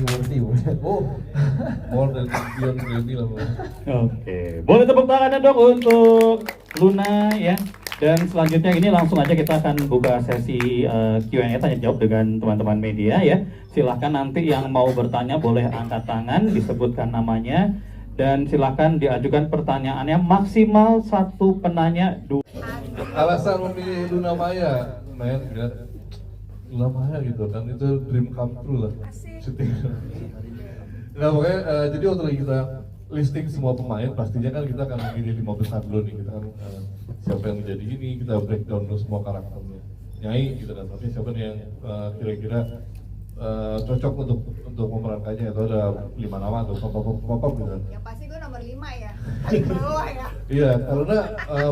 worthy. Oh, more than beyond worthy lah. Oke, boleh tepuk tangan dong untuk Luna ya. Dan selanjutnya ini langsung aja kita akan buka sesi Q&A tanya jawab dengan teman-teman media ya. Silahkan nanti yang mau bertanya boleh angkat tangan, disebutkan namanya, dan silahkan diajukan pertanyaannya maksimal satu penanya. Alasan memilih Luna Maya, main enggak Luna Maya gitu kan, itu dream come true lah. Syuting. Nah pokoknya jadi waktu lagi kita listing semua pemain, pastinya kan kita akan memilih 5 besar dulu nih, kita kan siapa yang menjadi ini, kita breakdown dulu semua karakternya. Nyai gitu kan, tapi siapa nih yang kira-kira cocok untuk memerankannya, itu ada 5 nama atau pop gitu kan. Yang pasti gue nomor 5 ya, paling bawah ya. Iya, karena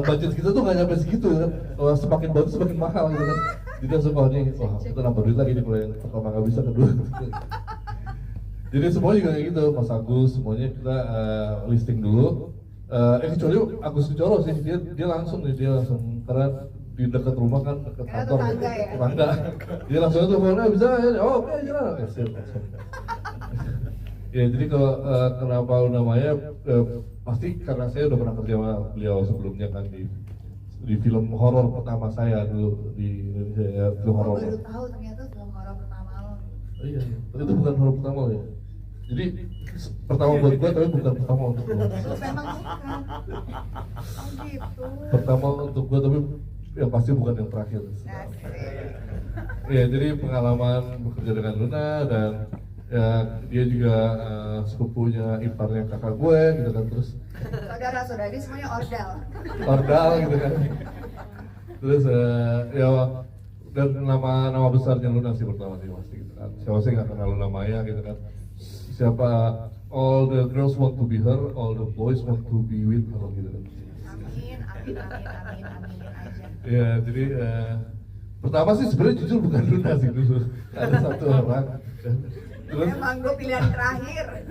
budget kita tuh nggak nyampe segitu kan, kalau semakin bagus semakin mahal gitu kan. Jadi langsung nih, wah kita nambah duit lagi nih kalau yang pertama nggak bisa, kedua. Jadi semuanya juga kayak gitu, Mas Agus, semuanya kita listing dulu. Kecuali Agus Kuncoro sih, dia langsung karena di dekat rumah kan, dekat kantor, tetangga. Dia langsung tuh kalau bisa, oh oke jalan. Ya jadi kalau kenapa Luna Maya, pasti karena saya udah pernah kerja sama beliau sebelumnya kan di film horor pertama saya dulu di Indonesia ya, film horor. Baru tahu ternyata film horor pertama lo. Oh, iya, itu bukan horor pertama lo ya. Jadi pertama buat gua tapi bukan pertama untuk gua. Memang bukan. Oh gitu. Pertama untuk gua tapi yang pasti bukan yang terakhir. Ya jadi pengalaman bekerja dengan Luna dan ya dia juga sepupunya iparnya kakak gue gitu kan, terus saudara-saudari semuanya ordal gitu kan, terus ya dan nama besarnya Luna sih pertama sih pasti gitu kan. Siapa sih nggak kenal Luna Maya gitu kan, siapa, all the girls want to be her, all the boys want to be with her gitu kan. Amin aja. Ya jadi pertama sih sebenarnya jujur bukan Luna sih dulu, ada satu orang. Terus, emang gue pilihan terakhir.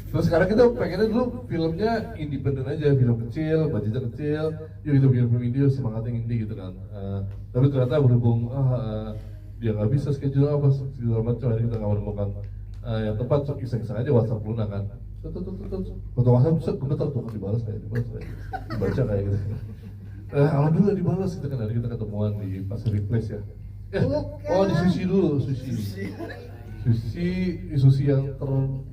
Terus sekarang kita pengennya dulu filmnya independen aja, film kecil, budgetnya kecil, yuk kita bikin film indie, semangatnya indie gitu kan. Tapi ternyata berhubung dia nggak bisa schedule apa segala macam, jadi kita nggak menemukan yang tepat, iseng-iseng aja WhatsApp Luna kan. Foto WhatsApp bisa gemetar tuh, dibalas kayak dibaca kayak gitu. Alhamdulillah dibalas gitu kan, hari kita ketemuan di Pasir Replace ya. Oh di Sushi dulu, Sushi yang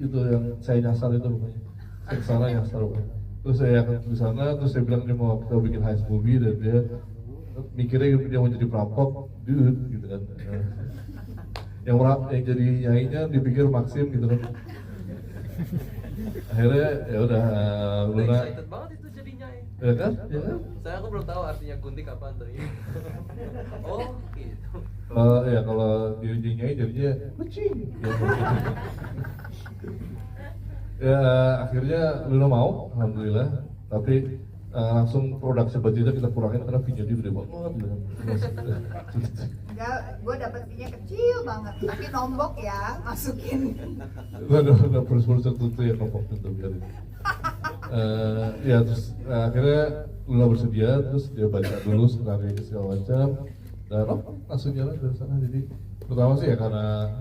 itu yang saya nyasar itu pokoknya. Saya kesana nyasar pokoknya. Terus saya ke sana, terus saya bilang dia mau kita bikin heist movie dan dia mikirnya dia mau jadi perampok, dude gitu kan. Yang jadi nyainya dipikir Maxim gitu kan. Akhirnya ya udah Luna. Excited banget itu jadi nyai. Ya kan? Aku belum tahu artinya gunting apaan tadi. Oh gitu. Kalau dia jadi nyai jadinya kucing. Ya akhirnya Luna mau, alhamdulillah. Tapi langsung produksi budgetnya kita kurangin karena fee-nya dia gede banget gitu. Enggak, gue dapet fee-nya kecil banget, tapi nombok ya, masukin. Udah produser tertentu ya, nombok tentu biarin. Ya terus akhirnya Luna bersedia, terus dia baca dulu skenario segala macam, dan langsung jalan dari sana. Jadi pertama sih ya karena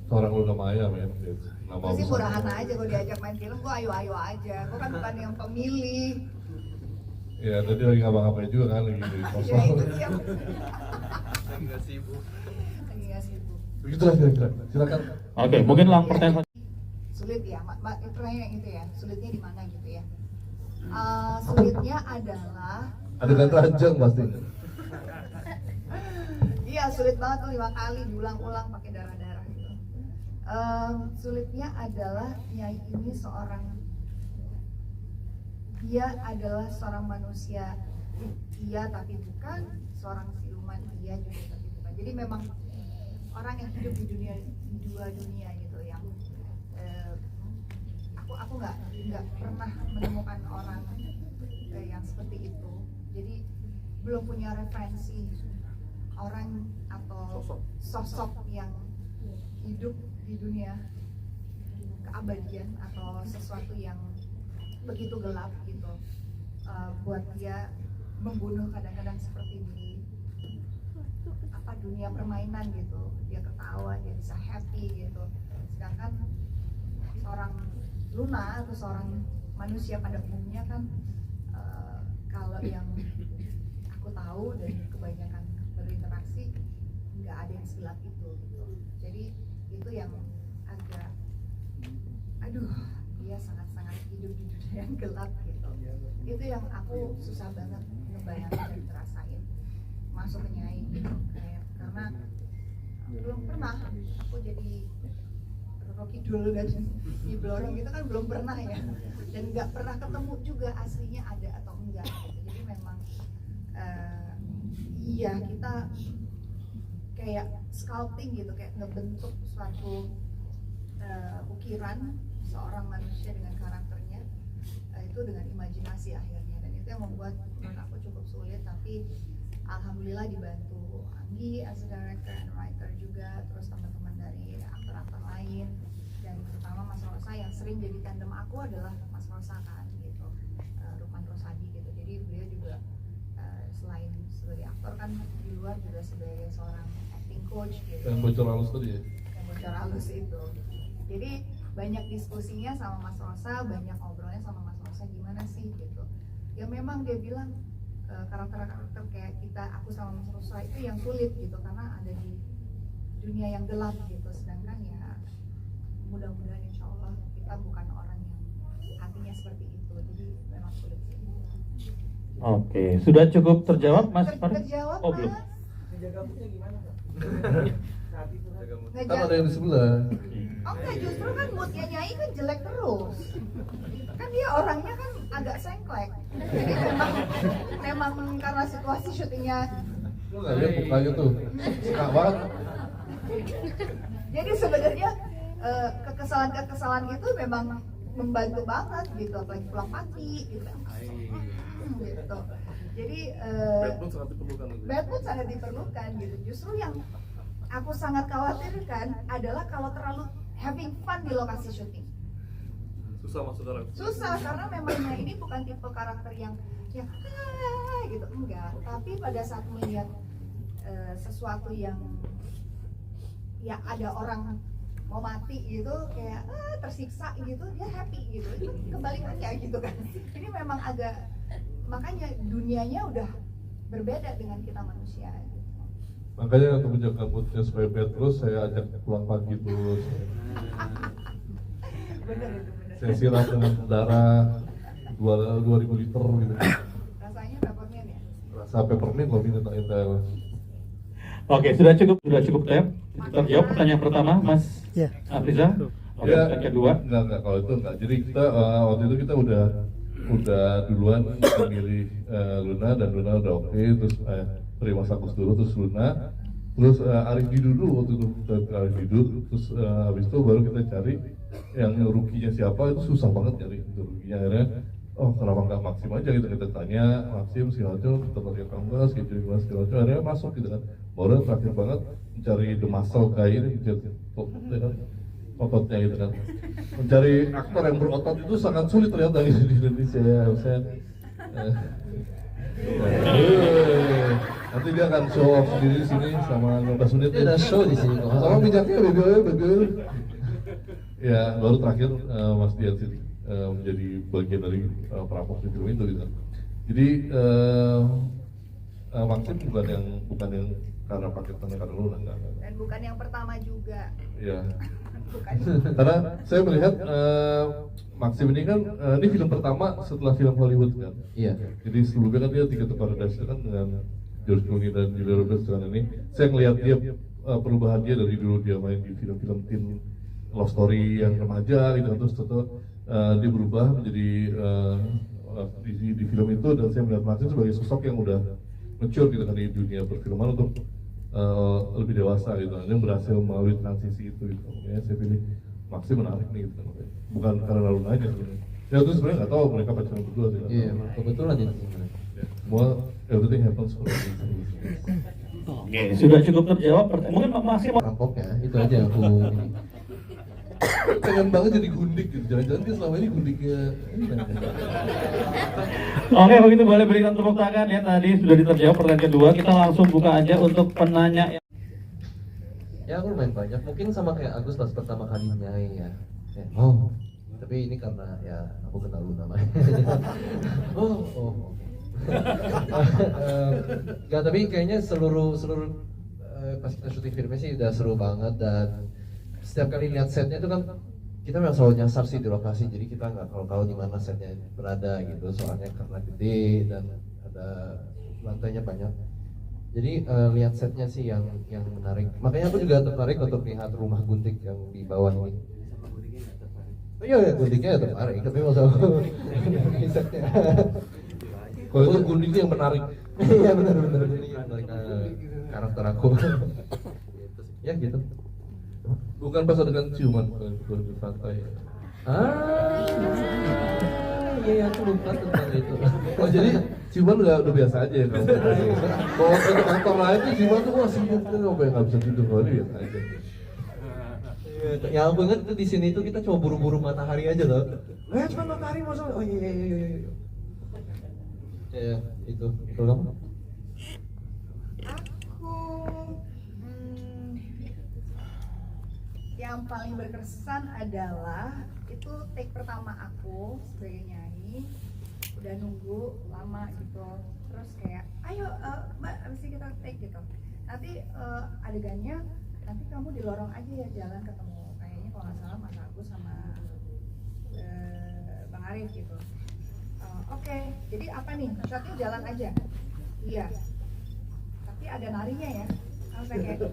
seorang Luna Maya men, nama Gue sih besar. murahan aja, gue diajak main film, gue ayo aja. Gue kan bukan yang pemilih. Ya tadi lagi ngapa-ngapain juga kan, lagi di Ya kosong. itu dia. Lagi nggak sibuk. Lagi gak sibuk. Begitulah kira-kira, silakan. Oke, mungkin lang pertanyaan. Sulit ya, pertanyaan yang itu ya, sulitnya di mana gitu ya. Sulitnya adalah Adegan ranjang pasti. iya sulit banget tuh 5 kali diulang-ulang pakai darah-darah gitu. Sulitnya adalah Nyai ini dia adalah seorang manusia, iya tapi bukan, seorang siluman iya juga tapi bukan. Jadi memang orang yang hidup di dua dunia gitu, yang aku nggak pernah menemukan orang yang seperti itu. Jadi belum punya referensi orang atau sosok yang hidup di dunia keabadian atau sesuatu yang begitu gelap gitu, buat dia membunuh kadang-kadang seperti di dunia permainan gitu, dia ketawa, dia bisa happy gitu. Sedangkan Luna atau seorang manusia pada umumnya kan kalau yang aku tahu dan kebanyakan berinteraksi nggak ada yang segelap itu gitu. Jadi itu yang agak aduh dia sangat-sangat hidup di dunia yang gelap gitu. Itu yang aku susah banget ngebayangin dan ngerasain masuk ke Nyai gitu kayak karena belum pernah aku jadi Rocky Dul dan di Blorong itu kan belum pernah ya, dan nggak pernah ketemu juga aslinya ada atau enggak gitu. Jadi memang iya kita kayak sculpting gitu, kayak ngebentuk suatu ukiran seorang manusia dengan karakternya itu dengan imajinasi akhirnya, dan itu yang membuat menurut aku cukup sulit, tapi alhamdulillah dibantu Anggi as a director and writer juga, terus teman-teman dari aktor-aktor lain, dan terutama Mas Rosa yang sering jadi tandem aku adalah Mas Rosa kan gitu, Rukman Rosadi gitu. Jadi beliau juga selain sebagai aktor kan di luar juga sebagai seorang acting coach gitu. Yang bocor halus tadi ya? Yang bocor halus itu. Jadi banyak diskusinya sama Mas Rosa, banyak ngobrolnya sama Mas Rosa gimana sih gitu. Ya memang dia bilang karakter-karakter kayak kita, aku sama Mas Rosa itu yang sulit gitu karena ada di dunia yang gelap gitu. Sedangkan ya mudah-mudahan insya Allah kita bukan orang yang hatinya seperti itu. Jadi memang sulit sih. Oke, sudah cukup terjawab Mas Farid? Terjawab Oh belum. Mas. Menjaga moodnya gimana, Pak? Saat itu menjaga mood. Kan ada yang di sebelah. Oh enggak, justru kan moodnya Nyai kan jelek terus. Kan dia orangnya kan agak sengklek. Jadi memang karena situasi syutingnya. Lu nggak lihat mukanya tuh, suka banget. Jadi sebenarnya kekesalan itu memang membantu banget gitu, apalagi pulang pagi gitu. Gitu. Jadi Bad mood sangat diperlukan. bad mood sangat diperlukan gitu. Justru yang aku sangat khawatirkan adalah kalau terlalu having fun di lokasi syuting. Susah masuk karakter. Susah karena memangnya ini bukan tipe karakter yang gitu, enggak. Tapi pada saat melihat sesuatu yang ya ada orang mau mati gitu, kayak tersiksa gitu, dia happy gitu. Itu kebalikannya gitu kan. Ini memang agak, makanya dunianya udah berbeda dengan kita manusia gitu. Makanya untuk menjaga moodnya supaya bad terus, saya ajak pulang pagi terus. Bener itu bener. Saya siram dengan darah 2000 liter gitu. Rasanya peppermint ya? Rasa peppermint loh, minta intel. Oke, sudah cukup terjawab pertanyaan pertama Mas Afriza. Oke, Ya, yang kedua. enggak, kalau itu enggak. Jadi kita waktu itu kita udah duluan memilih Luna, dan Luna udah oke, terus Prima Sakus dulu, terus Luna, terus Arif Didu dulu waktu itu, kita ke Arif Didu, terus habis itu baru kita cari yang rukinya siapa. Itu susah banget nyari itu rukinya. Akhirnya kenapa nggak Maxim aja gitu, kita tanya Maxim segala macam, kita pakai kanvas gitu segala macam, akhirnya masuk gitu kan. Baru terakhir banget mencari the muscle guy ini, ototnya gitu kan. Mencari aktor yang berotot itu sangat sulit ternyata gitu di Indonesia ya. Nanti dia akan show off sendiri di sini sama 15 menit. Dia ada show di sini kok. Sama minyaknya bego. Ya, baru terakhir Mas Dian sini menjadi bagian dari perampok di film itu gitu. Jadi Maxim bukan yang karena paketannya karena Luna, enggak. Dan bukan yang pertama juga. Iya. Bukan. Karena saya melihat Maxim ini kan ini film pertama setelah film Hollywood kan. Iya. Jadi sebelumnya kan dia Ticket to Paradise kan dengan George Clooney dan Julia Roberts kan. Ini saya melihat dia perubahan dia dari dulu dia main di film-film teen love story yang remaja gitu, terus dia berubah menjadi di film itu, dan saya melihat Maxim sebagai sosok yang udah mature gitu kan di dunia perfilman untuk lebih dewasa gitu, yang berhasil melalui transisi itu gitu. Makanya saya pilih Maxim menarik nih gitu, bukan karena Luna aja sebenarnya. Ya itu sebenarnya nggak tahu mereka pacaran berdua sih. Iya, kebetulan ya sebenarnya. Semua everything happens for a reason. Oke, sudah cukup terjawab. Mungkin masih Rampoknya itu aja aku ini. Pengen banget jadi gundik gitu, jangan-jangan dia selama ini gundiknya ini. Oke, begitu boleh berikan tepuk tangan ya, tadi sudah diterjawab pertanyaan kedua. Kita langsung buka aja untuk penanya. Ya aku lumayan banyak, mungkin sama kayak Agus pas pertama kali Nyai ya. Oh, Tapi ini karena ya aku kenal Luna namanya. oh. Gak, tapi kayaknya seluruh pas kita syuting filmnya sih udah seru banget, dan setiap kali lihat setnya itu kan kita memang selalu nyasar sih di lokasi, jadi kita nggak tahu di mana setnya berada gitu, soalnya karena gede dan ada lantainya banyak. Jadi lihat setnya sih yang menarik. Makanya aku juga tertarik untuk lihat rumah gunting yang di bawah ini. Oh iya, guntingnya tertarik, tapi maksud aku setnya. Kalau itu guntingnya yang menarik. Iya benar gunting yang menarik karakter aku. Ya gitu. Bukan pas adegan ciuman, kalau di pantai. Iya aku lupa tentang itu. Oh jadi ciuman udah biasa aja ya kamu. Kalau ke kantor lain tuh ciuman tuh wah sibuk tuh nggak bisa tidur, kalau ini biasa aja. Ya aku ingat itu di sini tuh kita cuma buru-buru matahari aja loh. Cuma matahari masa? Oh iya. Ya itu. Kalau kamu? Aku yang paling berkesan adalah itu take pertama aku sebagai nyanyi, udah nunggu lama gitu, terus kayak ayo mbak abis ini kita take gitu, nanti adegannya nanti kamu di lorong aja ya, jalan ketemu kayaknya kalau nggak salah Mas Agus sama Bang Arif gitu. Oke, jadi apa nih, shotnya jalan aja, iya tapi ada narinya ya. Sampai kayak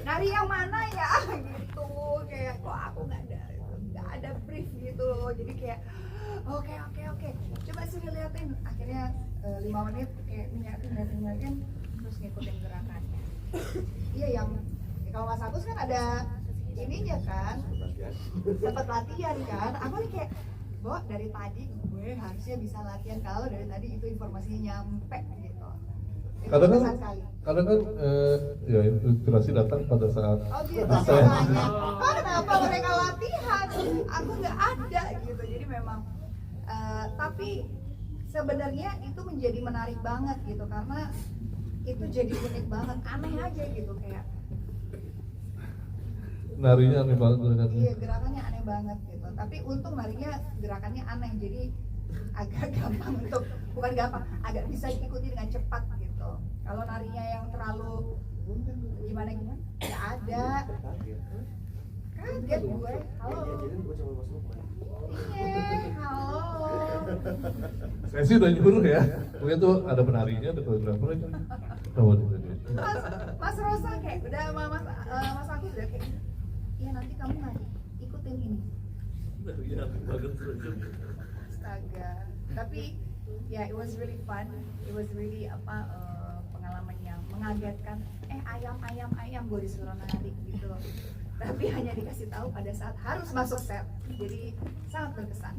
nari yang mana ya gitu, kayak kok aku nggak ada brief gitu loh, jadi kayak oke coba sini liatin, akhirnya 5 menit kayak ngeliatin terus ngikutin gerakannya. Iya yang ya, kalau Mas Agus kan ada ininya kan, sempat latihan kan, aku nih kayak dari tadi gue harusnya bisa latihan, kalau dari tadi itu informasinya nyampe gitu. Kadang kan ya inspirasi datang pada saat oh gitu caranya. Oh kenapa mereka latihan? Aku nggak ada gitu. Jadi memang tapi sebenarnya itu menjadi menarik banget gitu, karena itu jadi unik banget, aneh aja gitu, kayak narinya aneh banget kan. iya gerakannya aneh banget gitu. Tapi untung narinya gerakannya aneh, jadi agak gampang untuk, bukan gampang, agak bisa diikuti dengan cepat gitu. Kalau narinya yang terlalu gimana nggak ada, kaget gue. Halo iya halo, Saya sih udah nyuruh ya, mungkin tuh ada penarinya, ada koreografer kan. Tahu Mas Rosa kayak udah sama Mas Agus udah kayak iya nanti kamu nari ikutin ini. Astaga, tapi ya it was really fun, it was really pengalaman yang mengagetkan. Ayam gue disuruh nari gitu, tapi hanya dikasih tahu pada saat harus masuk set, jadi sangat berkesan.